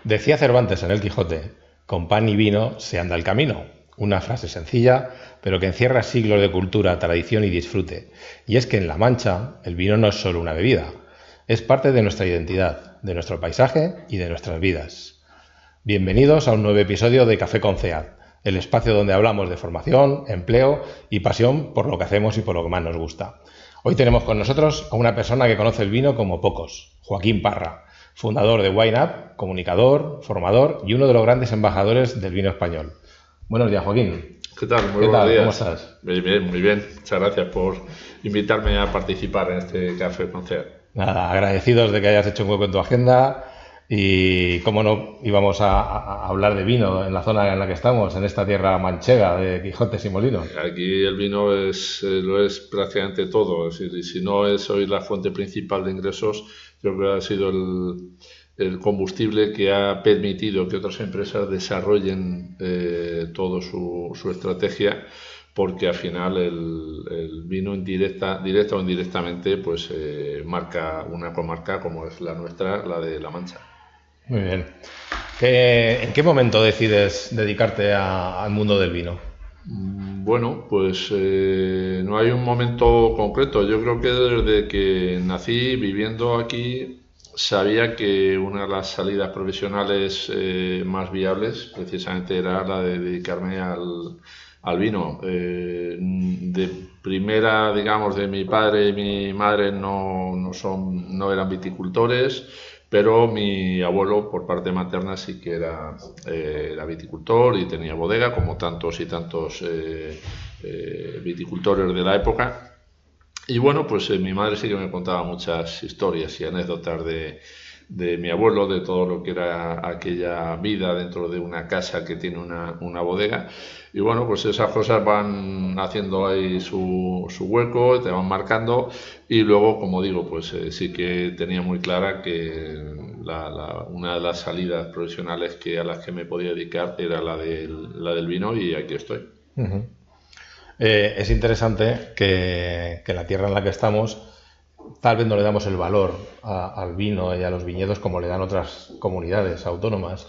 Decía Cervantes en El Quijote, con pan y vino se anda el camino. Una frase sencilla, pero que encierra siglos de cultura, tradición y disfrute. Y es que en La Mancha el vino no es solo una bebida, es parte de nuestra identidad, de nuestro paisaje y de nuestras vidas. Bienvenidos a un nuevo episodio de Café con CEAD, el espacio donde hablamos de formación, empleo y pasión por lo que hacemos y por lo que más nos gusta. Hoy tenemos con nosotros a una persona que conoce el vino como pocos, Joaquín Parra, fundador de Wine Up, comunicador, formador y uno de los grandes embajadores del vino español. Buenos días, Joaquín. ¿Qué tal? Muy buenos días. ¿Cómo estás? Muy bien. Muchas gracias por invitarme a participar en este Café con CEAD. Nada, agradecidos de que hayas hecho un hueco en tu agenda y, cómo no, íbamos a hablar de vino en la zona en la que estamos, en esta tierra manchega de Quijotes y Molinos. Aquí el vino lo es prácticamente todo, es decir, si no es hoy la fuente principal de ingresos, yo creo que ha sido el combustible que ha permitido que otras empresas desarrollen toda su estrategia, porque al final el vino directa o indirectamente pues marca una comarca como es la nuestra, la de La Mancha. Muy bien. ¿En qué momento decides dedicarte al mundo del vino? Bueno, pues no hay un momento concreto. Yo creo que desde que nací viviendo aquí sabía que una de las salidas profesionales más viables precisamente era la de dedicarme al vino. De primera, digamos, de mi padre y mi madre no eran viticultores, pero mi abuelo por parte materna sí que era viticultor y tenía bodega, como tantos y tantos viticultores de la época. Y bueno, pues mi madre sí que me contaba muchas historias y anécdotas de mi abuelo, de todo lo que era aquella vida dentro de una casa que tiene una bodega. Y bueno, pues esas cosas van haciendo ahí su hueco, te van marcando. Y luego, como digo, pues sí que tenía muy clara que una de las salidas profesionales a las que me podía dedicar era la del vino, y aquí estoy. Uh-huh. Es interesante que en la tierra en la que estamos tal vez no le damos el valor al vino y a los viñedos como le dan otras comunidades autónomas.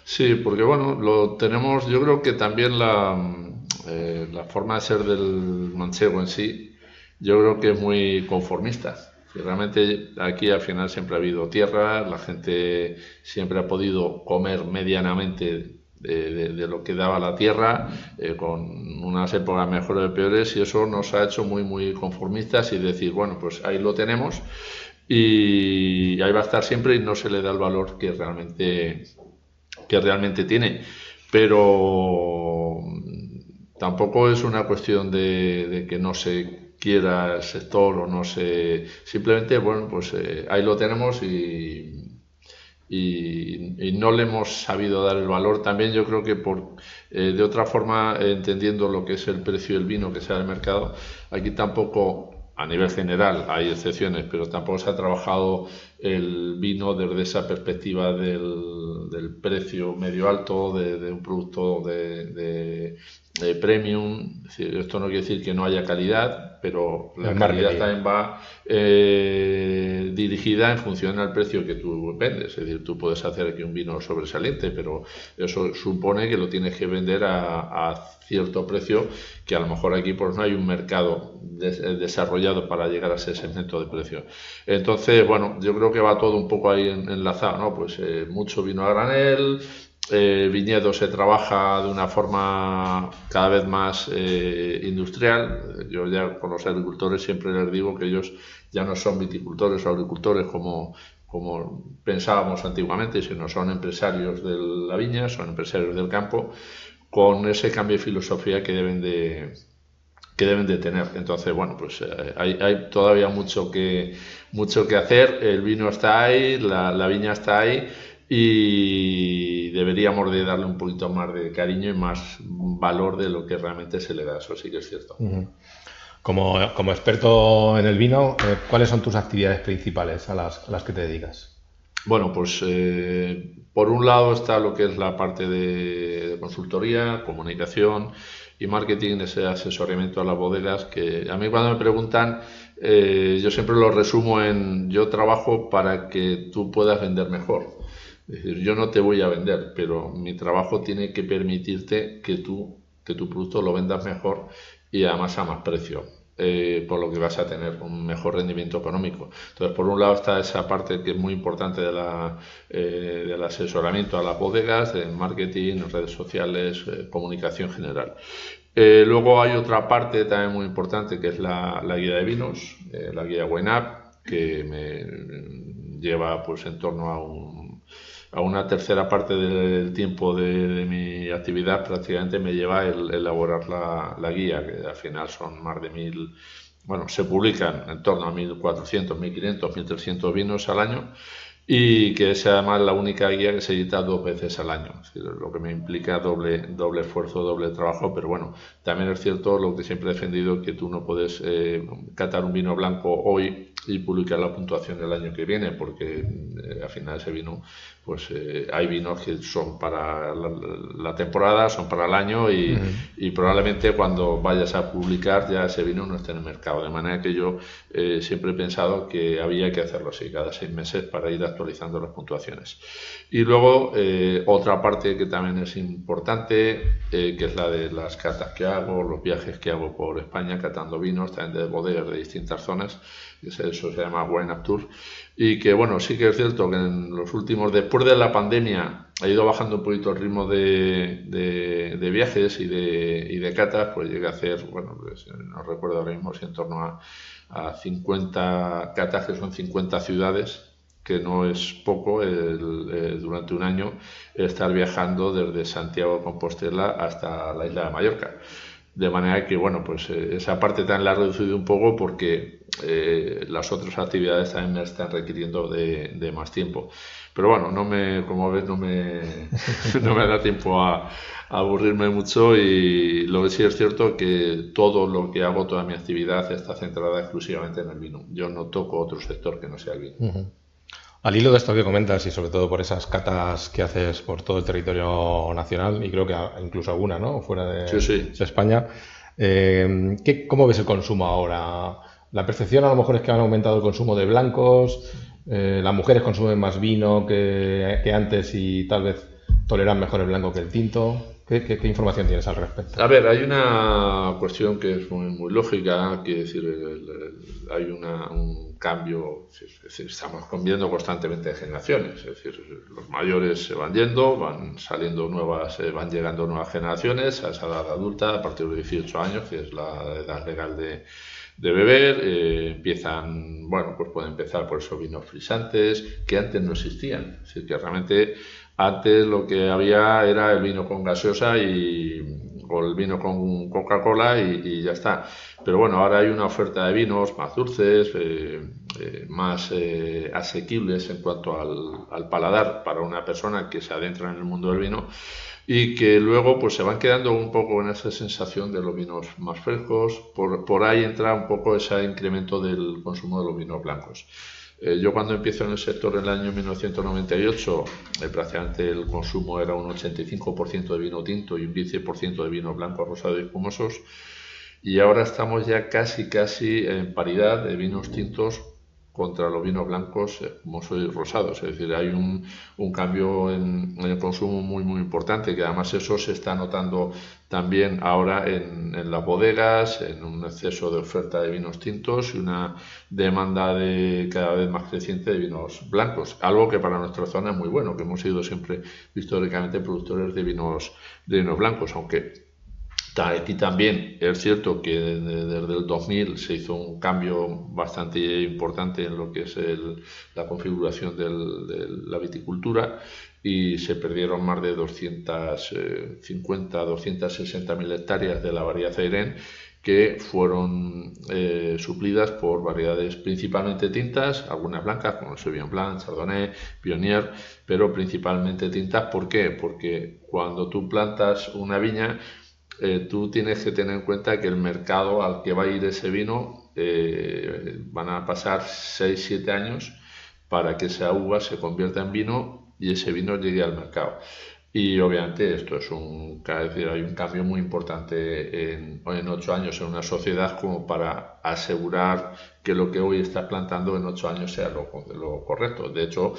Sí, porque bueno, lo tenemos, yo creo que también la forma de ser del manchego en sí, yo creo que es muy conformista. Realmente aquí al final siempre ha habido tierra, la gente siempre ha podido comer medianamente de lo que daba la tierra, con unas épocas mejores o peores, y eso nos ha hecho muy, muy conformistas y decir, bueno, pues ahí lo tenemos y ahí va a estar siempre, y no se le da el valor que realmente tiene. Pero tampoco es una cuestión de que no se quiera el sector o no se... Simplemente, bueno, pues ahí lo tenemos y no le hemos sabido dar el valor. También yo creo que de otra forma, entendiendo lo que es el precio del vino que sea del mercado, aquí tampoco... A nivel general hay excepciones, pero tampoco se ha trabajado el vino desde esa perspectiva del precio medio alto, de un producto de premium. Es decir, esto no quiere decir que no haya calidad, pero la calidad también va dirigida en función al precio que tú vendes. Es decir, tú puedes hacer aquí un vino sobresaliente, pero eso supone que lo tienes que vender a cierto precio, que a lo mejor aquí pues no hay un mercado desarrollado para llegar a ese segmento de precio. Entonces, bueno, yo creo que va todo un poco ahí enlazado, ¿no? Pues mucho vino a granel, viñedo se trabaja de una forma cada vez más industrial. Yo ya con los agricultores siempre les digo que ellos ya no son viticultores o agricultores como pensábamos antiguamente, sino son empresarios de la viña, son empresarios del campo, con ese cambio de filosofía que deben de tener. Entonces, bueno, pues hay todavía mucho que hacer. El vino está ahí, la viña está ahí, y deberíamos de darle un poquito más de cariño y más valor de lo que realmente se le da. Eso sí que es cierto. Uh-huh. Como experto en el vino, ¿cuáles son tus actividades principales a las que te dedicas? Bueno, pues por un lado está lo que es la parte de consultoría, comunicación y marketing, ese asesoramiento a las bodegas, que a mí cuando me preguntan, yo siempre lo resumo en: yo trabajo para que tú puedas vender mejor. Es decir, yo no te voy a vender, pero mi trabajo tiene que permitirte que tu producto lo vendas mejor y además a más precio. Por lo que vas a tener un mejor rendimiento económico. Entonces, por un lado está esa parte que es muy importante del asesoramiento a las bodegas, de marketing, redes sociales, comunicación general. Luego hay otra parte también muy importante que es la guía de vinos, la guía Wine Up, que me lleva pues en torno a una tercera parte del tiempo de mi actividad. Prácticamente me lleva el elaborar la guía, que al final son más de 1000, bueno, se publican en torno a 1400, 1500, 1300 vinos al año, y que es además la única guía que se edita 2 veces al año, es decir, lo que me implica doble esfuerzo, doble trabajo. Pero bueno, también es cierto lo que siempre he defendido, que tú no puedes catar un vino blanco hoy y publicar la puntuación el año que viene, porque al final ese vino, pues hay vinos que son para la temporada, son para el año, y probablemente cuando vayas a publicar ya ese vino no esté en el mercado. De manera que yo siempre he pensado que había que hacerlo así, cada 6 meses, para ir actualizando las puntuaciones. Y luego otra parte que también es importante, que es la de las catas que hago, los viajes que hago por España catando vinos, también de bodegas de distintas zonas. Eso se llama Wine Up Tour. Y que bueno, sí que es cierto que en los últimos, después de la pandemia, ha ido bajando un poquito el ritmo de viajes y de catas. Pues llegué a hacer, bueno, pues, no recuerdo ahora mismo, si en torno a 50 catas, que son 50 ciudades, que no es poco durante un año estar viajando desde Santiago de Compostela hasta la isla de Mallorca. De manera que, bueno, pues esa parte también la he reducido un poco, porque las otras actividades también me están requiriendo de más tiempo. Pero bueno, como ves, no me da tiempo a aburrirme mucho, y lo que sí es cierto que todo lo que hago, toda mi actividad está centrada exclusivamente en el vino. Yo no toco otro sector que no sea el vino. Uh-huh. Al hilo de esto que comentas, y sobre todo por esas catas que haces por todo el territorio nacional, y creo que incluso alguna, ¿no?, fuera de España, ¿cómo ves el consumo ahora? La percepción a lo mejor es que han aumentado el consumo de blancos, las mujeres consumen más vino que antes y tal vez toleran mejor el blanco que el tinto. ¿Qué información tienes al respecto? A ver, hay una cuestión que es muy lógica, que decir, hay un cambio, es decir, estamos cambiando constantemente de generaciones, es decir, los mayores se van yendo, van saliendo van llegando nuevas generaciones a esa edad adulta, a partir de 18 años, que es la edad legal de beber. Empiezan, bueno, pues pueden empezar por esos vinos frisantes que antes no existían, es decir, que realmente antes lo que había era el vino con gaseosa o el vino con Coca-Cola y ya está. Pero bueno, ahora hay una oferta de vinos más dulces, más asequibles en cuanto al paladar para una persona que se adentra en el mundo del vino, y que luego pues se van quedando un poco en esa sensación de los vinos más frescos. Por ahí entra un poco ese incremento del consumo de los vinos blancos. Yo cuando empiezo en el sector en el año 1998, prácticamente el consumo era un 85% de vino tinto y un 15% de vino blanco, rosado y espumosos, y ahora estamos ya casi en paridad de vinos tintos contra los vinos blancos, espumosos y rosados. Es decir, hay un cambio en el consumo muy importante, que además eso se está notando también ahora en las bodegas, en un exceso de oferta de vinos tintos y una demanda cada vez más creciente de vinos blancos, algo que para nuestra zona es muy bueno, que hemos sido siempre históricamente productores de vinos blancos, aunque aquí también es cierto que desde el 2000 se hizo un cambio bastante importante en lo que es la configuración de la viticultura, y se perdieron más de 250, 260.000 hectáreas de la variedad Airén, que fueron suplidas por variedades principalmente tintas, algunas blancas como el Sauvignon Blanc, Chardonnay, Viognier, pero principalmente tintas. ¿Por qué? Porque cuando tú plantas una viña, tú tienes que tener en cuenta que el mercado al que va a ir ese vino van a pasar 6-7 años para que esa uva se convierta en vino y ese vino llegue al mercado. Y obviamente esto es hay un cambio muy importante en 8 años en una sociedad como para asegurar que lo que hoy estás plantando en 8 años sea lo correcto. De hecho,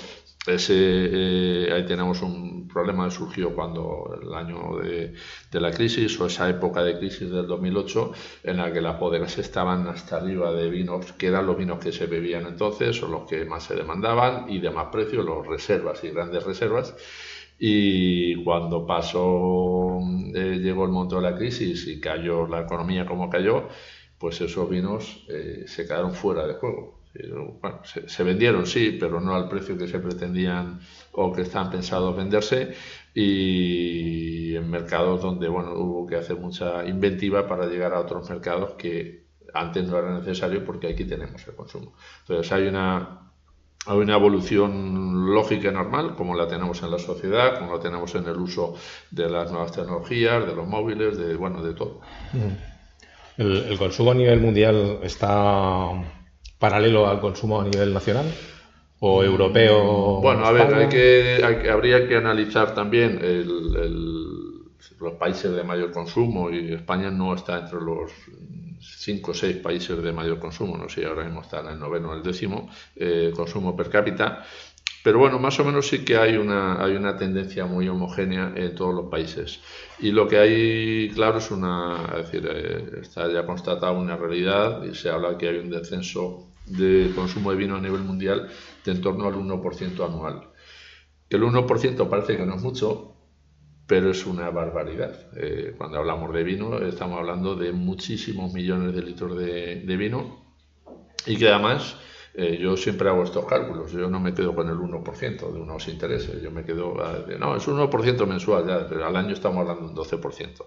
ahí tenemos un problema que surgió cuando el año de la crisis o esa época de crisis del 2008 en la que las bodegas estaban hasta arriba de vinos que eran los vinos que se bebían entonces o los que más se demandaban y de más precio, los reservas y grandes reservas. Y cuando llegó el momento de la crisis y cayó la economía como cayó, pues esos vinos se quedaron fuera de juego. Bueno, se vendieron, sí, pero no al precio que se pretendían o que estaban pensados venderse, y en mercados donde hubo que hacer mucha inventiva para llegar a otros mercados que antes no era necesario porque aquí tenemos el consumo. Entonces hay una evolución lógica y normal, como la tenemos en la sociedad, como la tenemos en el uso de las nuevas tecnologías, de los móviles, de todo. ¿El consumo a nivel mundial está paralelo al consumo a nivel nacional? ¿O europeo? Bueno, a ver, habría que analizar también los países de mayor consumo, y España no está entre los 5 o 6 países de mayor consumo, no sé, ahora mismo está en el 9º o el 10º consumo per cápita, pero bueno, más o menos sí que hay una tendencia muy homogénea en todos los países. Y lo que hay, claro, es está ya constatada una realidad, y se habla que hay un descenso de consumo de vino a nivel mundial de en torno al 1% anual. El 1% parece que no es mucho, pero es una barbaridad. Cuando hablamos de vino, estamos hablando de muchísimos millones de litros de vino, y que además yo siempre hago estos cálculos. Yo no me quedo con el 1% de unos intereses, yo me quedo, no, es un 1% mensual, ya, pero al año estamos hablando de un 12%.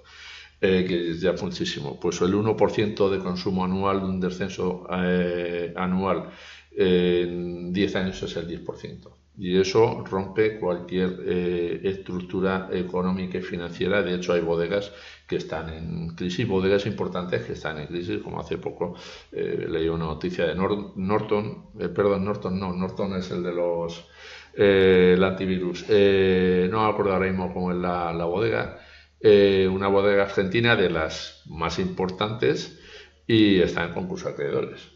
Que es ya muchísimo. Pues el 1% de consumo anual, de un descenso anual en 10 años es el 10%. Y eso rompe cualquier estructura económica y financiera. De hecho, hay bodegas que están en crisis, bodegas importantes que están en crisis, como hace poco leí una noticia de Norton es el de los el antivirus. No me acuerdo ahora mismo cómo es la bodega. Una bodega argentina de las más importantes, y está en concurso de acreedores.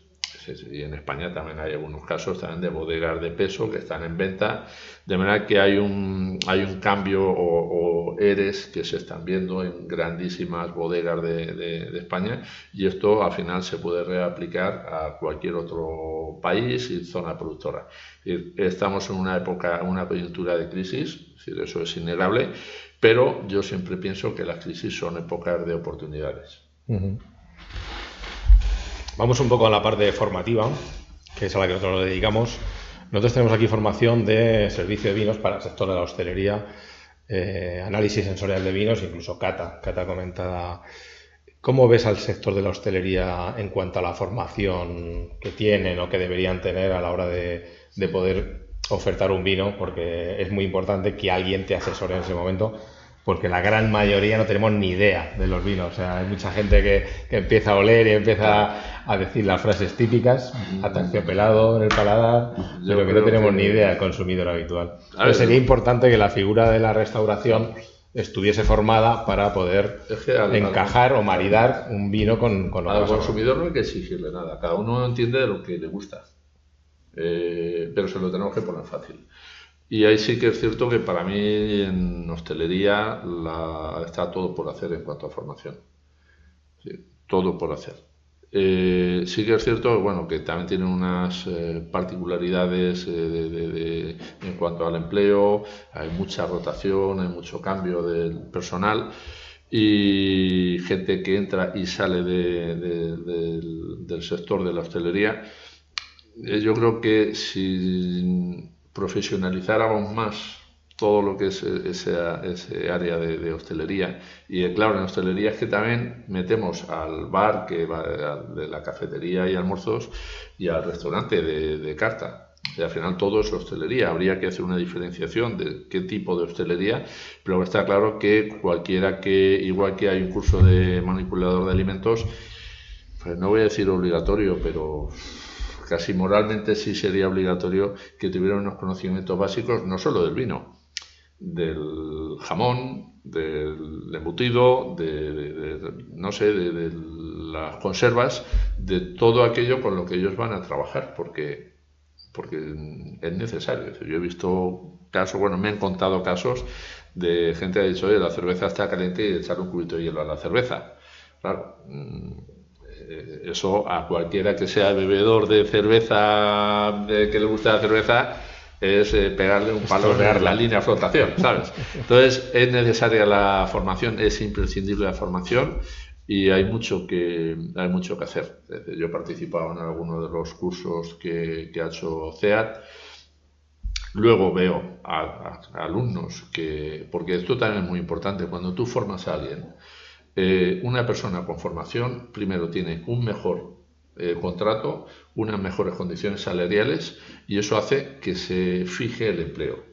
Y en España también hay algunos casos también de bodegas de peso que están en venta, de manera que hay un cambio o ERES que se están viendo en grandísimas bodegas de España, y esto al final se puede reaplicar a cualquier otro país y zona productora. Estamos en una época, una coyuntura de crisis, eso es innegable, pero yo siempre pienso que las crisis son épocas de oportunidades. Vamos un poco a la parte formativa, que es a la que nosotros nos dedicamos. Nosotros tenemos aquí formación de servicio de vinos para el sector de la hostelería, análisis sensorial de vinos, incluso cata comentada. ¿Cómo ves al sector de la hostelería en cuanto a la formación que tienen o que deberían tener a la hora de poder ofertar un vino? Porque es muy importante que alguien te asesore en ese momento, porque la gran mayoría no tenemos ni idea de los vinos. O sea, hay mucha gente que empieza a oler y empieza a decir las frases típicas, aterciopelado en el paladar, pero que no tenemos ni idea del consumidor habitual. Entonces sería importante que la figura de la restauración estuviese formada para poder encajar o maridar un vino con lo al consumidor no hay que exigirle nada, cada uno entiende de lo que le gusta, pero se lo tenemos que poner fácil. Y ahí sí que es cierto que para mí en hostelería está todo por hacer en cuanto a formación. Sí, todo por hacer. Sí que es cierto que también tienen unas particularidades en cuanto al empleo. Hay mucha rotación, hay mucho cambio del personal y gente que entra y sale del sector de la hostelería. Yo creo que si profesionalizáramos más todo lo que es ese área de hostelería, y claro, en hostelería es que también metemos al bar que va de la cafetería y almuerzos y al restaurante de carta, y al final todo es hostelería. Habría que hacer una diferenciación de qué tipo de hostelería, pero está claro que cualquiera igual que hay un curso de manipulador de alimentos, pues no voy a decir obligatorio, pero casi moralmente sí sería obligatorio que tuvieran unos conocimientos básicos, no solo del vino, del jamón, del embutido, no sé, de las conservas, de todo aquello con lo que ellos van a trabajar, porque es necesario. Yo he visto casos, bueno, me han contado casos de gente que ha dicho, oye, la cerveza está caliente y echarle un cubito de hielo a la cerveza. Claro, eso a cualquiera que sea bebedor de cerveza, que le guste la cerveza, es pegarle un palo en la línea de flotación, ¿sabes? Entonces es necesaria la formación, es imprescindible la formación y hay mucho que hacer. Yo he participado en algunos de los cursos que ha hecho CEAT. Luego veo a alumnos porque esto también es muy importante, cuando tú formas a alguien, una persona con formación primero tiene un mejor contrato, unas mejores condiciones salariales y eso hace que se fije el empleo.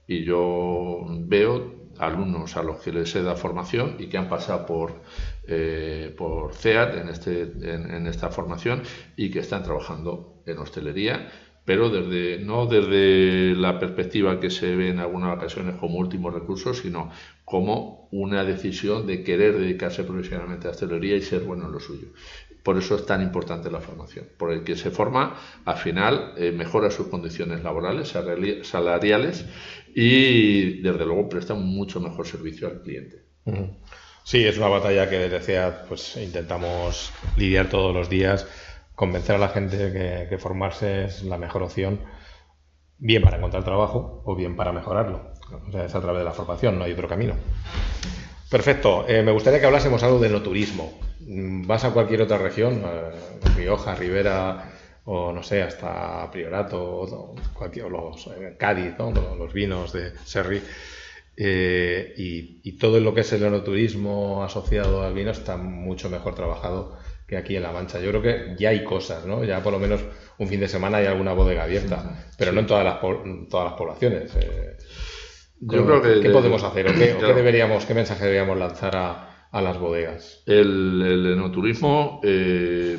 Y yo veo alumnos a los que les he dado formación y que han pasado por CEAT en esta formación y que están trabajando en hostelería, pero no desde la perspectiva que se ve en algunas ocasiones como último recurso, sino como una decisión de querer dedicarse profesionalmente a la hostelería y ser bueno en lo suyo. Por eso es tan importante la formación, por el que se forma, al final mejora sus condiciones laborales, salariales y desde luego presta un mucho mejor servicio al cliente. Sí, es una batalla que desde CEAT pues intentamos lidiar todos los días, convencer a la gente que formarse es la mejor opción, bien para encontrar trabajo o bien para mejorarlo. O sea, es a través de la formación, no hay otro camino. Perfecto. Me gustaría que hablásemos algo de enoturismo. Vas a cualquier otra región, Rioja, Ribera o no sé, hasta Priorato o los Cádiz, ¿no? Los vinos de Sherry. Y todo lo que es el enoturismo asociado al vino está mucho mejor trabajado que aquí en La Mancha. Yo creo que ya hay cosas, ¿no? Ya por lo menos un fin de semana hay alguna bodega abierta, pero no en todas las poblaciones. Yo creo que ¿Qué podemos hacer o qué mensaje deberíamos lanzar a las bodegas? El enoturismo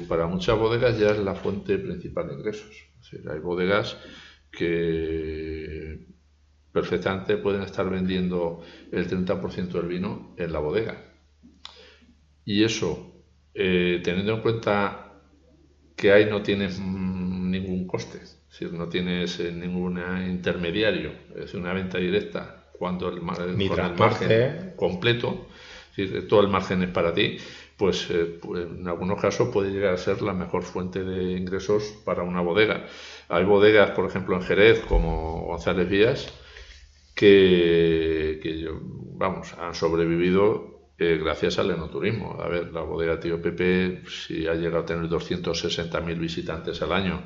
para muchas bodegas ya es la fuente principal de ingresos. Es decir, hay bodegas que perfectamente pueden estar vendiendo el 30% del vino en la bodega. Y eso, teniendo en cuenta que ahí no tienes ningún coste, es decir, no tienes ningún intermediario, es decir, una venta directa, cuando el margen completo, es decir, todo el margen es para ti, pues en algunos casos puede llegar a ser la mejor fuente de ingresos para una bodega. Hay bodegas, por ejemplo, en Jerez, como González Vías, que han sobrevivido gracias al enoturismo. A ver, la bodega Tío Pepe, si ha llegado a tener 260.000 visitantes al año,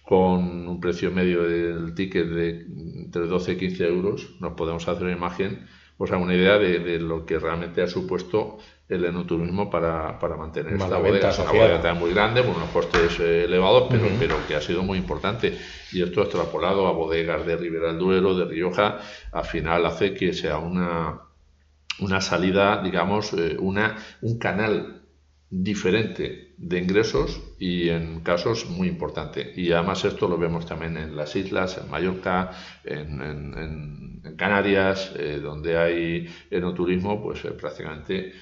con un precio medio del ticket de entre 12 y 15 euros, nos podemos hacer una imagen, o sea, una idea de lo que realmente ha supuesto el enoturismo para mantener esta bodega. Es una bodega muy grande, con unos costes elevados, pero que ha sido muy importante. Y esto extrapolado a bodegas de Ribera del Duero, de Rioja, al final hace que sea una salida, digamos, un canal diferente de ingresos y en casos muy importante. Y además esto lo vemos también en las islas, en Mallorca, en Canarias, donde hay enoturismo, pues prácticamente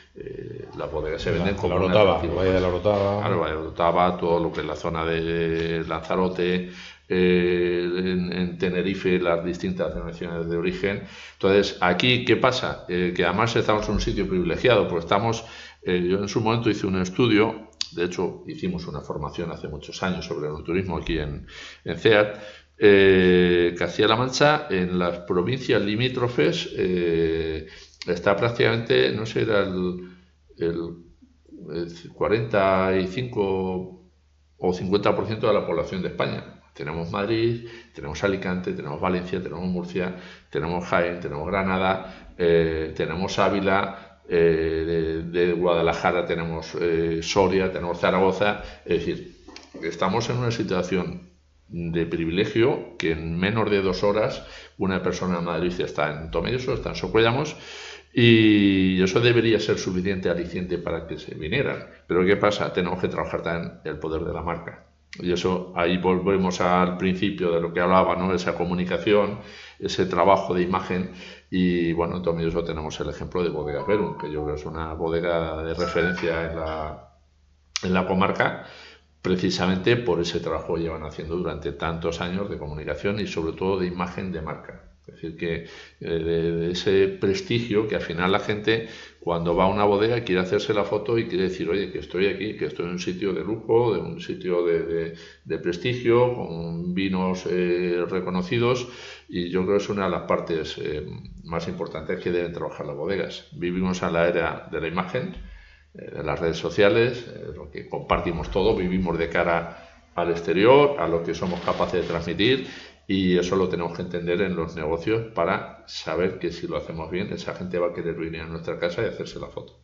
las bodegas se venden como Valle de la Orotava. Claro, Valle de la Orotava, todo lo que es la zona de Lanzarote, en Tenerife, las distintas denominaciones de origen. Entonces, aquí, ¿qué pasa? Que además estamos en un sitio privilegiado, porque estamos, yo en su momento hice un estudio, de hecho hicimos una formación hace muchos años sobre el enoturismo aquí en CEAT, Castilla-La Mancha, en las provincias limítrofes, está prácticamente, no sé, era el 45 o 50% de la población de España. Tenemos Madrid, tenemos Alicante, tenemos Valencia, tenemos Murcia, tenemos Jaén, tenemos Granada, tenemos Ávila, de Guadalajara tenemos Soria, tenemos Zaragoza. Es decir, estamos en una situación de privilegio que en menos de 2 horas una persona en Madrid está en Tomelloso, está en Socuellamos, y eso debería ser suficiente aliciente para que se vinieran. Pero ¿qué pasa? Tenemos que trabajar también el poder de la marca. Y eso, ahí volvemos al principio de lo que hablaba, ¿no? Esa comunicación, ese trabajo de imagen. Y bueno, en Tomelloso tenemos el ejemplo de Bodegas Verum, que yo creo que es una bodega de referencia en la comarca, precisamente por ese trabajo que llevan haciendo durante tantos años de comunicación y sobre todo de imagen de marca. Es decir, que de ese prestigio que al final la gente cuando va a una bodega quiere hacerse la foto y quiere decir, oye, que estoy aquí, que estoy en un sitio de lujo, de un sitio de prestigio, con vinos reconocidos, y yo creo que es una de las partes más importantes que deben trabajar las bodegas. Vivimos en la era de la imagen, de las redes sociales, lo que compartimos todo, vivimos de cara al exterior, a lo que somos capaces de transmitir, y eso lo tenemos que entender en los negocios para saber que si lo hacemos bien, esa gente va a querer venir a nuestra casa y hacerse la foto.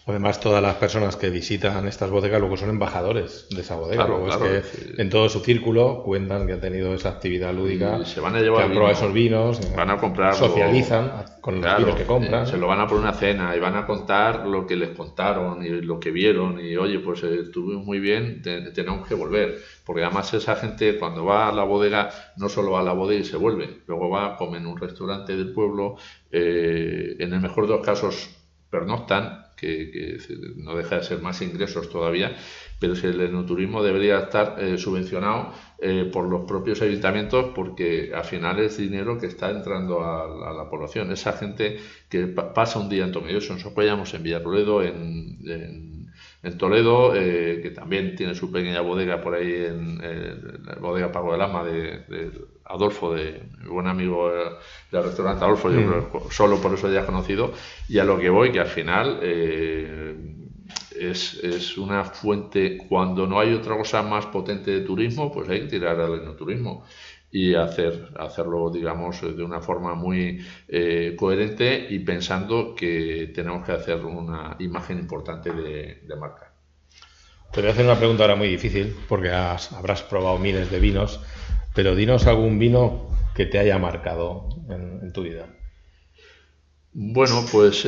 Además, todas las personas que visitan estas bodegas luego son embajadores de esa bodega. Claro, luego claro, es que en todo su círculo cuentan que han tenido esa actividad lúdica, y se van a llevar que han probado esos vinos, van a comprar, socializan con los vinos que compran. Se lo van a poner una cena y van a contar lo que les contaron y lo que vieron. Y oye, pues estuvimos muy bien, tenemos que volver. Porque además esa gente cuando va a la bodega no solo va a la bodega y se vuelve, luego va, come en un restaurante del pueblo, en el mejor de los casos pernoctan, que no deja de ser más ingresos todavía, pero si el enoturismo debería estar subvencionado por los propios ayuntamientos, porque al final es dinero que está entrando a la población. Esa gente que pasa un día en Tomelloso, nosotros veíamos en Villarroledo, en Toledo, que también tiene su pequeña bodega por ahí, en la bodega Pago del Ama de Adolfo, de mi buen amigo del restaurante Adolfo, yo creo que solo por eso ya he conocido, y a lo que voy, que al final es una fuente, cuando no hay otra cosa más potente de turismo, pues hay que tirar al enoturismo y hacerlo, digamos, de una forma muy coherente y pensando que tenemos que hacer una imagen importante de marca. Te voy a hacer una pregunta ahora muy difícil, porque habrás probado miles de vinos, pero dinos algún vino que te haya marcado en tu vida. Bueno, pues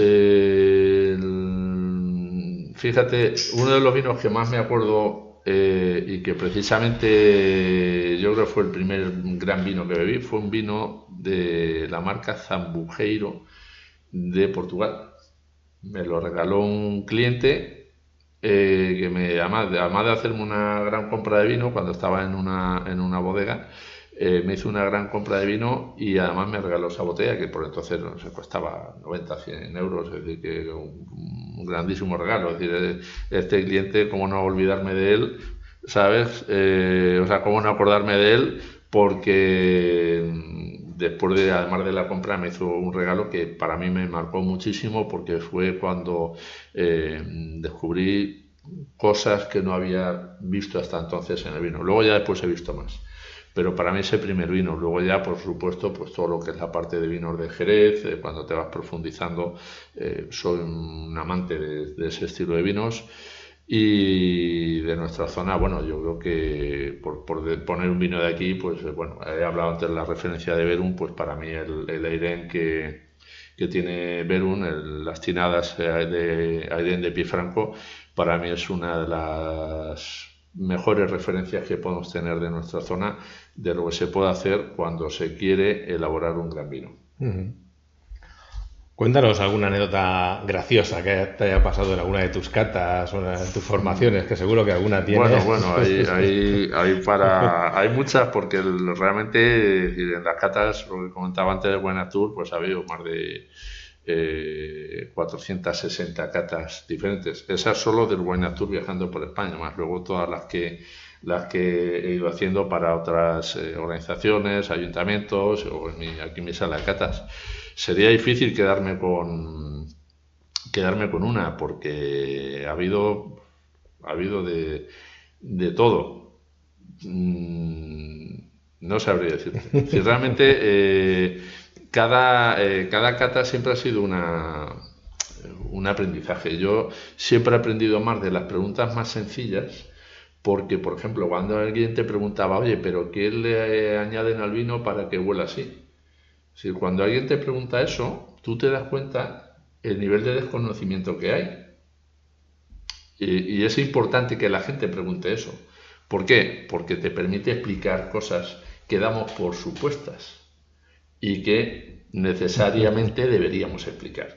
fíjate, uno de los vinos que más me acuerdo y que precisamente yo creo que fue el primer gran vino que bebí, fue un vino de la marca Zambujeiro de Portugal. Me lo regaló un cliente que además de hacerme una gran compra de vino cuando estaba en una bodega, me hizo una gran compra de vino y además me regaló esa botella que por entonces no se costaba 90, 100 euros, es decir, que un grandísimo regalo. Es decir, este cliente, cómo no olvidarme de él, ¿sabes? O sea, cómo no acordarme de él, porque después además de la compra, me hizo un regalo que para mí me marcó muchísimo, porque fue cuando descubrí cosas que no había visto hasta entonces en el vino. Luego ya después he visto más. Pero para mí ese primer vino, luego ya por supuesto pues todo lo que es la parte de vinos de Jerez, cuando te vas profundizando, soy un amante de ese estilo de vinos. Y de nuestra zona, bueno, yo creo que por poner un vino de aquí, pues bueno, he hablado antes de la referencia de Verum, pues para mí el Airén que tiene Verum, las tinadas de Airén de Piefranco, para mí es una de las mejores referencias que podemos tener de nuestra zona, de lo que se puede hacer cuando se quiere elaborar un gran vino. Cuéntanos alguna anécdota graciosa que te haya pasado en alguna de tus catas o en tus formaciones, que seguro que alguna tienes. Bueno, hay muchas, porque realmente en las catas, lo que comentaba antes de Buenatur, pues ha habido más de 460 catas diferentes. Esas solo del Buenatur viajando por España, más luego todas las que he ido haciendo para otras organizaciones, ayuntamientos o aquí en mi sala de catas. Sería difícil quedarme con una, porque ha habido de todo. No sabría decirte. Si realmente cada cata siempre ha sido un aprendizaje. Yo siempre he aprendido más de las preguntas más sencillas, porque, por ejemplo, cuando alguien te preguntaba, oye, ¿pero qué le añaden al vino para que huela así? Si cuando alguien te pregunta eso, tú te das cuenta el nivel de desconocimiento que hay. Y es importante que la gente pregunte eso, ¿Por qué? Porque te permite explicar cosas que damos por supuestas y que necesariamente deberíamos explicar.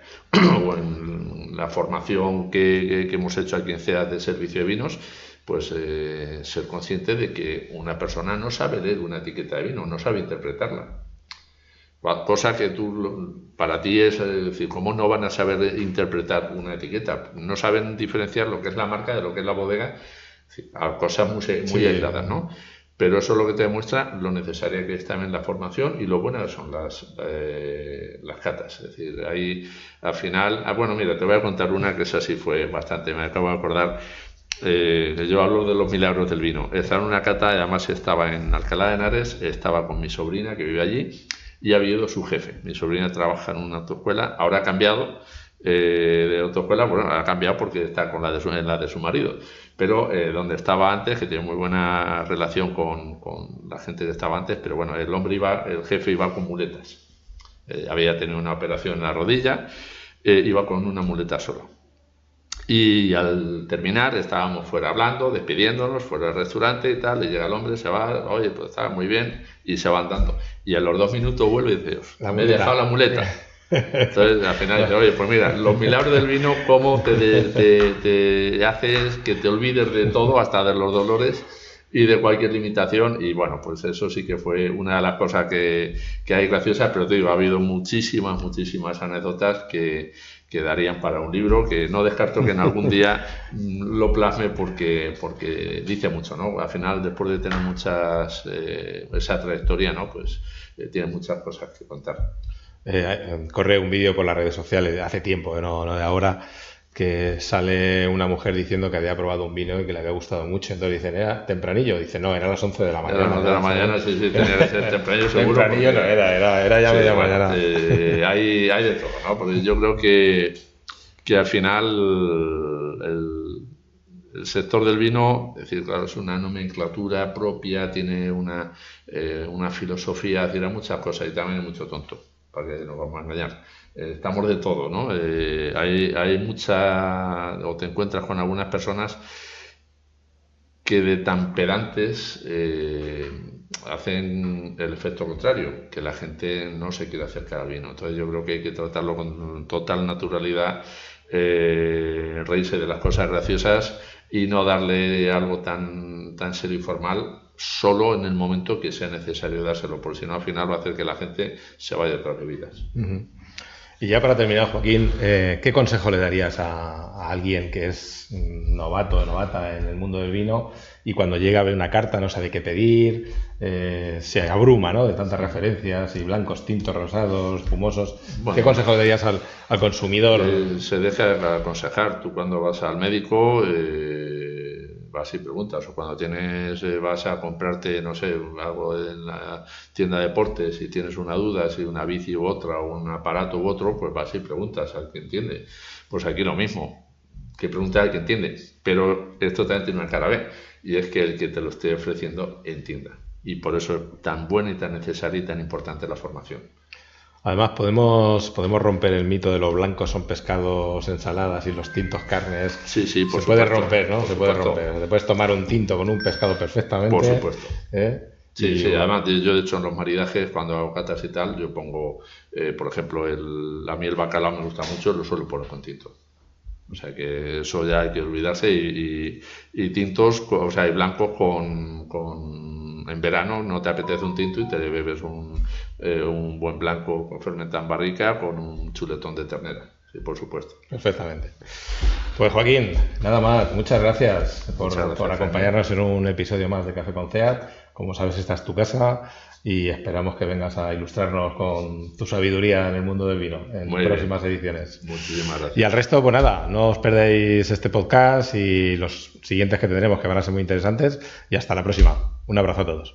O en la formación que hemos hecho aquí en CEAD de servicio de vinos, pues ser consciente de que una persona no sabe leer una etiqueta de vino, no sabe interpretarla. Cosa que para ti es decir, ¿cómo no van a saber interpretar una etiqueta? No saben diferenciar lo que es la marca de lo que es la bodega, cosas muy aisladas, ¿no? Pero eso es lo que te demuestra lo necesaria que es también la formación y lo buenas son las catas. Es decir, ahí al final... bueno, mira, te voy a contar una que esa sí fue bastante, me acabo de acordar. Yo hablo de los milagros del vino. Estaba en una cata, además estaba en Alcalá de Henares, estaba con mi sobrina que vive allí y había ido su jefe. Mi sobrina trabaja en una autoescuela, ahora ha cambiado de autoescuela, bueno, ha cambiado porque está con en la de su marido, pero donde estaba antes, que tiene muy buena relación con la gente que estaba antes, pero bueno, el jefe iba con muletas. Había tenido una operación en la rodilla, iba con una muleta solo. Y al terminar estábamos fuera hablando, despidiéndonos, fuera del restaurante y tal, y llega el hombre, se va, oye, pues está muy bien, y se va andando. Y a los 2 minutos vuelve y dice, me he dejado la muleta. Entonces al final dice, oye, pues mira, los milagros del vino, cómo te haces que te olvides de todo, hasta de los dolores y de cualquier limitación. Y bueno, pues eso sí que fue una de las cosas que hay graciosas, pero te digo, ha habido muchísimas anécdotas que darían para un libro, que no descarto que en algún día lo plasme porque dice mucho, ¿no? Al final, después de tener esa trayectoria, ¿no? Pues tiene muchas cosas que contar. Corre un vídeo por las redes sociales de hace tiempo, no de ahora, que sale una mujer diciendo que había probado un vino y que le había gustado mucho. Entonces dicen, ¿era tempranillo? Dice, no, era las 11 de la mañana. Era las 11 de la mañana, sí, tenía que ser tempranillo seguro. Tempranillo no era ya media mañana. Hay de todo, ¿no? Porque yo creo que al final el sector del vino, es decir, claro, es una nomenclatura propia, tiene una filosofía, es decir, hay muchas cosas y también hay mucho tonto, para que nos vamos a engañar. Estamos de todo, ¿no? Hay o te encuentras con algunas personas que de tan pedantes hacen el efecto contrario, que la gente no se quiere acercar al vino. Entonces yo creo que hay que tratarlo con total naturalidad, reírse de las cosas graciosas y no darle algo tan serio y formal solo en el momento que sea necesario dárselo, porque si no al final va a hacer que la gente se vaya de otras bebidas. Uh-huh. Y ya para terminar, Joaquín, ¿qué consejo le darías a alguien que es novato o novata en el mundo del vino y cuando llega a ver una carta no sabe qué pedir, se abruma, ¿no?, de tantas referencias y blancos, tintos, rosados, espumosos? Bueno, ¿qué consejo le darías al consumidor? Se deja aconsejar. Tú cuando vas al médico vas y preguntas, o cuando vas a comprarte, no sé, algo en la tienda de deportes y tienes una duda, si una bici u otra, o un aparato u otro, pues vas y preguntas al que entiende. Pues aquí lo mismo, que pregunta al que entiende, pero esto también tiene una cara B, y es que el que te lo esté ofreciendo entienda, y por eso es tan buena y tan necesaria y tan importante la formación. Además, podemos romper el mito de los blancos son pescados, ensaladas y los tintos carnes. Sí, por se puede romper, ¿no? Se puede romper. Te puedes tomar un tinto con un pescado perfectamente. Por supuesto. Sí, además yo de hecho en los maridajes, cuando hago catas y tal, yo pongo, por ejemplo, a mí el bacalao me gusta mucho, lo suelo poner con tinto. O sea que eso ya hay que olvidarse, y tintos, o sea, y blancos en verano no te apetece un tinto y te bebes un buen blanco con fermentada en barrica con un chuletón de ternera. Sí, por supuesto. Perfectamente. Pues Joaquín, nada más. Muchas gracias por acompañarnos en un episodio más de Café con CEAD. Como sabes, esta es tu casa y esperamos que vengas a ilustrarnos con tu sabiduría en el mundo del vino en próximas ediciones. Muchísimas gracias. Y al resto, pues nada, no os perdéis este podcast y los siguientes que tendremos, que van a ser muy interesantes. Y hasta la próxima. Un abrazo a todos.